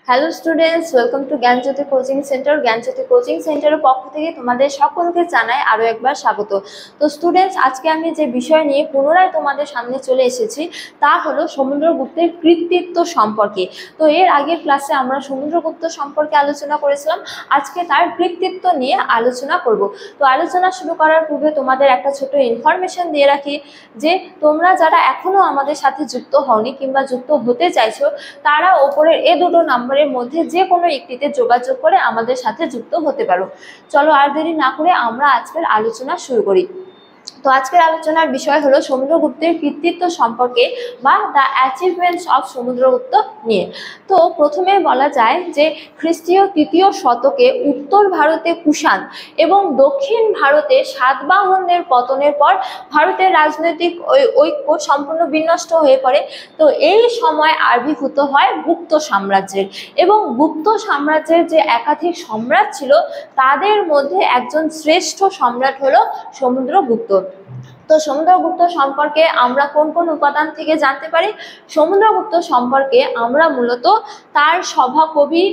Hello students, welcome to Gyanjyoti coaching centre. Gyanjyoti coaching সেন্টারের পক্ষ থেকে তোমাদের সকলকে জানাই আরও একবার স্বাগত। তো স্টুডেন্টস, আজকে আমি যে বিষয় নিয়ে পুনরায় তোমাদের সামনে চলে এসেছি তা হলো সমুদ্রগুপ্তের কৃতিত্ব সম্পর্কে। তো এর আগের ক্লাসে আমরা সমুদ্রগুপ্ত সম্পর্কে আলোচনা করেছিলাম, আজকে তার কৃতিত্ব নিয়ে আলোচনা করব। তো আলোচনা শুরু করার পূর্বে তোমাদের একটা ছোট ইনফরমেশন দিয়ে রাখি যে তোমরা যারা এখনও আমাদের সাথে যুক্ত হওনি কিংবা যুক্ত হতে চাইছো, তারা ওপরের এই দুটো নাম্বারের মধ্যে যে কোনো একটিতে যোগাযোগ করে আমাদের সাথে যুক্ত হতে পারো। চলো আর দেরি না করে আমরা আজকের আলোচনা শুরু করি। তো আজকের আলোচনার বিষয় হলো সমুদ্রগুপ্তের কৃতিত্ব সম্পর্কে বা দ্য অ্যাচিভমেন্টস অফ সমুদ্রগুপ্ত নিয়ে। তো প্রথমে বলা যায় যে খ্রিস্টীয় ৩য় শতকে উত্তর ভারতে কুষাণ এবং দক্ষিণ ভারতে সাতবাহনদের পতনের পর ভারতের রাজনৈতিক ঐক্য সম্পূর্ণ বিনষ্ট হয়ে পড়ে। তো এই সময় আবির্ভূত হয় গুপ্ত সাম্রাজ্যের, এবং গুপ্ত সাম্রাজ্যের যে একাধিক সম্রাট ছিল তাদের মধ্যে একজন শ্রেষ্ঠ সম্রাট হলো সমুদ্রগুপ্ত। তো সমুদ্রগুপ্ত সম্পর্কে আমরা কোন কোন উপাদান থেকে জানতে পারি? সমুদ্রগুপ্ত সম্পর্কে আমরা মূলত তার সভাকবি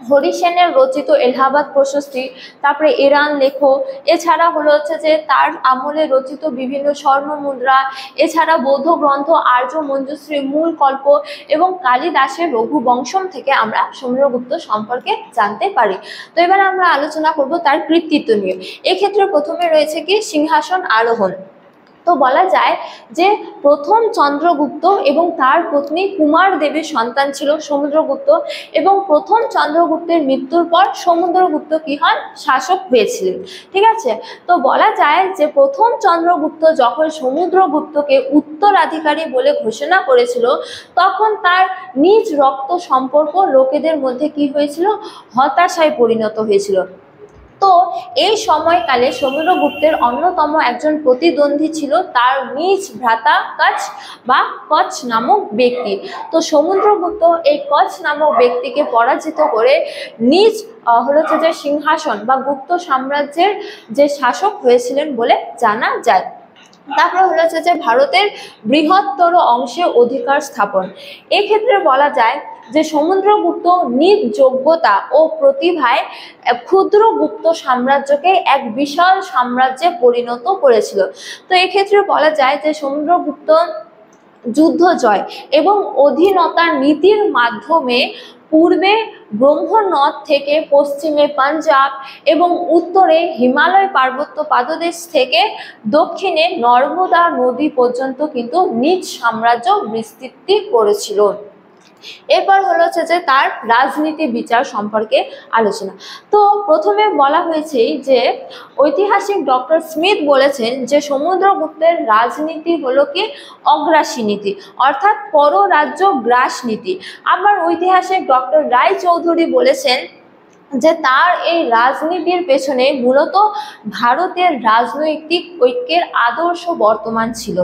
হরিসেনের রচিত এলাহাবাদ প্রশস্তি, তারপরে ইরান লেখো, এছাড়া হলো যে তার আমলে রচিত বিভিন্ন স্বর্ণ মুদ্রা, এছাড়া বৌদ্ধ গ্রন্থ আর্য মঞ্জুশ্রী, মূল কল্প এবং কালিদাসের রঘুবংশম থেকে আমরা সমুদ্রগুপ্ত সম্পর্কে জানতে পারি। তো এবার আমরা আলোচনা করব তার কৃতিত্ব নিয়ে। এক্ষেত্রে প্রথমে রয়েছে কি সিংহাসন আরোহণ। তো বলা যায় যে প্রথম চন্দ্রগুপ্ত এবং তার পত্নী কুমার দেবীর সন্তান ছিল সমুদ্রগুপ্ত, এবং প্রথম চন্দ্রগুপ্তের মৃত্যুর পর সমুদ্রগুপ্ত কি হন? শাসক হয়েছিলেন। ঠিক আছে, তো বলা যায় যে প্রথম চন্দ্রগুপ্ত যখন সমুদ্রগুপ্তকে উত্তরাধিকারী বলে ঘোষণা করেছিল, তখন তার নিজ রক্ত সম্পর্ক লোকেদের মধ্যে কি হয়েছিল? হতাশায় পরিণত হয়েছিল। তো এই সময়কালে সমুদ্রগুপ্তের অন্যতম একজন প্রতিদ্বন্দ্বী ছিল তার নিজ ভ্রাতা কচ্ছ বা কচ্ছ নামক ব্যক্তি। তো সমুদ্রগুপ্ত এই কচ্ছ নামক ব্যক্তিকে পরাজিত করে নিজ হলো যে সিংহাসন বা গুপ্ত সাম্রাজ্যের যে শাসক হয়েছিলেন বলে জানা যায়। তারপরে হলো যে ভারতের বৃহত্তর অংশে অধিকার স্থাপন। এক্ষেত্রে বলা যায় যে সমুদ্রগুপ্ত নিজ যোগ্যতা ও প্রতিভায় ক্ষুদ্র গুপ্ত সাম্রাজ্যকে এক বিশাল সাম্রাজ্যে পরিণত করেছিল। তো এক্ষেত্রে বলা যায় যে সমুদ্রগুপ্ত যুদ্ধ জয় এবং অধীনতার নীতির মাধ্যমে পূর্বে ব্রহ্মনদ থেকে পশ্চিমে পাঞ্জাব এবং উত্তরে হিমালয় পার্বত্য পাদদেশ থেকে দক্ষিণে নর্মদা নদী পর্যন্ত কিন্তু নিজ সাম্রাজ্য বিস্তৃতি করেছিল। এরপর হলো যে তার রাজনীতি বিচার সম্পর্কে আলোচনা। তো প্রথমে বলা হয়েছে যে ঐতিহাসিক ডক্টর স্মিথ বলেছেন যে সমুদ্রগুপ্তের রাজনীতি হলো কি অগ্রাসী নীতি, অর্থাৎ পররাজ্য গ্রাস নীতি। আবার ঐতিহাসিক ডক্টর রায়চৌধুরী বলেছেন যে তার এই রাজনীতির পেছনে মূলত ভারতের রাজনৈতিক ঐক্যের আদর্শ বর্তমান ছিল।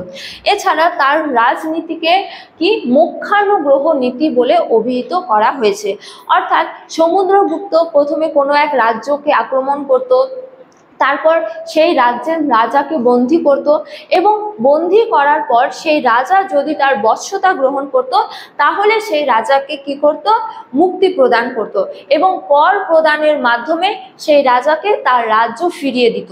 এছাড়া তার রাজনীতিকে কি মোক্ষানুগ্রহ নীতি বলে অভিহিত করা হয়েছে, অর্থাৎ সমুদ্রগুপ্ত প্রথমে কোনো এক রাজ্যকে আক্রমণ করত, তারপর সেই রাজ্যের রাজাকে বন্দী করত, এবং বন্দী করার পর সেই রাজা যদি তার বশ্যতা গ্রহণ করত তাহলে সেই রাজাকে কি করত? মুক্তি প্রদান করত, এবং কর প্রদানের মাধ্যমে সেই রাজাকে তার রাজ্য ফিরিয়ে দিত,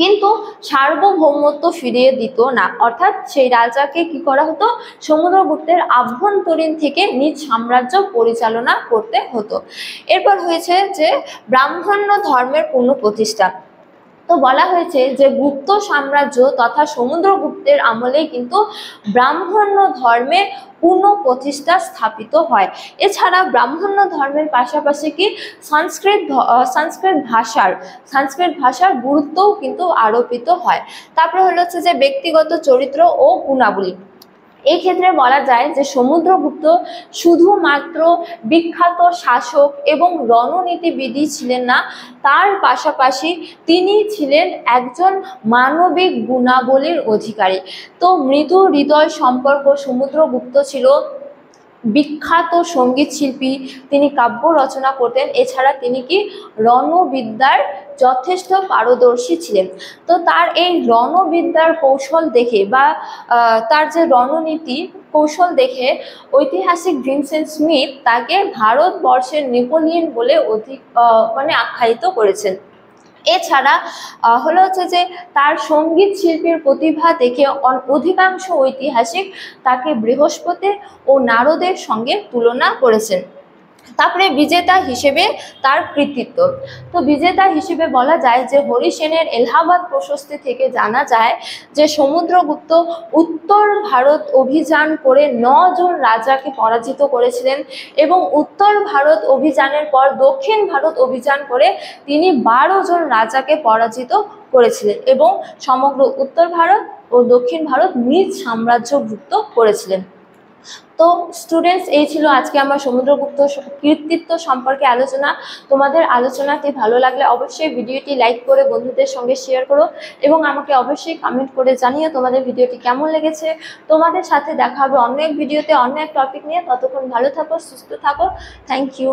কিন্তু সার্বভৌমত্ব ফিরিয়ে দিত না। অর্থাৎ সেই রাজাকে কি করা হতো? সমুদ্রগুপ্তের আভ্যন্তরীণ থেকে নিজ সাম্রাজ্য পরিচালনা করতে হতো। এরপর হয়েছে যে ব্রাহ্মণ্য ধর্মের পুনঃপ্রতিষ্ঠা। তো বলা হয়েছে যে গুপ্ত সাম্রাজ্য তথা সমুদ্রগুপ্তের আমলেই কিন্তু ব্রাহ্মণ্য ধর্মের পুনঃপ্রতিষ্ঠা স্থাপিত হয়। এছাড়া ব্রাহ্মণ্য ধর্মের পাশাপাশি কি সংস্কৃত ভাষার গুরুত্বও কিন্তু আরোপিত হয়। তারপরে হলো যে ব্যক্তিগত চরিত্র ও গুণাবলী। এই ক্ষেত্রে বলা যায় যে সমুদ্রগুপ্ত শুধুমাত্র বিখ্যাত শাসক এবং রণনীতিবিদই ছিলেন না, তার পাশাপাশি তিনি ছিলেন একজন মানবিক গুণাবলীর অধিকারী। তো মৃদু হৃদয় সম্পর্ক সমুদ্রগুপ্ত ছিল বিখ্যাত সঙ্গীত শিল্পী, তিনি কাব্য রচনা করতেন। এছাড়া তিনি কি রণবিদ্যার যথেষ্ট পারদর্শী ছিলেন। তো তার এই রণবিদ্যার কৌশল দেখে বা তার যে রণনীতি কৌশল দেখে ঐতিহাসিক ভিনসেন্ট স্মিথ তাকে ভারতবর্ষের নেপোলিয়ন বলে মানে আখ্যায়িত করেছেন। এছাড়া হলো হচ্ছে যে তার সঙ্গীত শিল্পের প্রতিভা দেখে অধিকাংশ ঐতিহাসিক তাকে বৃহস্পতি ও নারদের সঙ্গে তুলনা করেছেন। তারপরে বিজেতা হিসেবে তার কৃতিত্ব। তো বিজেতা হিসেবে বলা যায় যে হরিসেনের এলাহাবাদ প্রশস্তি থেকে জানা যায় যে সমুদ্রগুপ্ত উত্তর ভারত অভিযান করে 9 জন রাজাকে পরাজিত করেছিলেন এবং উত্তর ভারত অভিযানের পর দক্ষিণ ভারত অভিযান করে তিনি 12 জন রাজাকে পরাজিত করেছিলেন এবং সমগ্র উত্তর ভারত ও দক্ষিণ ভারত নিজ সাম্রাজ্যভুক্ত করেছিলেন। তো স্টুডেন্টস, এই ছিল আজকে আমার সমুদ্রগুপ্ত কৃতিত্ব সম্পর্কে আলোচনা। তোমাদের আলোচনাটি ভালো লাগলে অবশ্যই ভিডিওটি লাইক করে বন্ধুদের সঙ্গে শেয়ার করো এবং আমাকে অবশ্যই কমেন্ট করে জানিও তোমাদের ভিডিওটি কেমন লেগেছে। তোমাদের সাথে দেখা হবে অন্য এক ভিডিওতে অন্য এক টপিক নিয়ে। ততক্ষণ ভালো থাকো, সুস্থ থাকো। Thank you.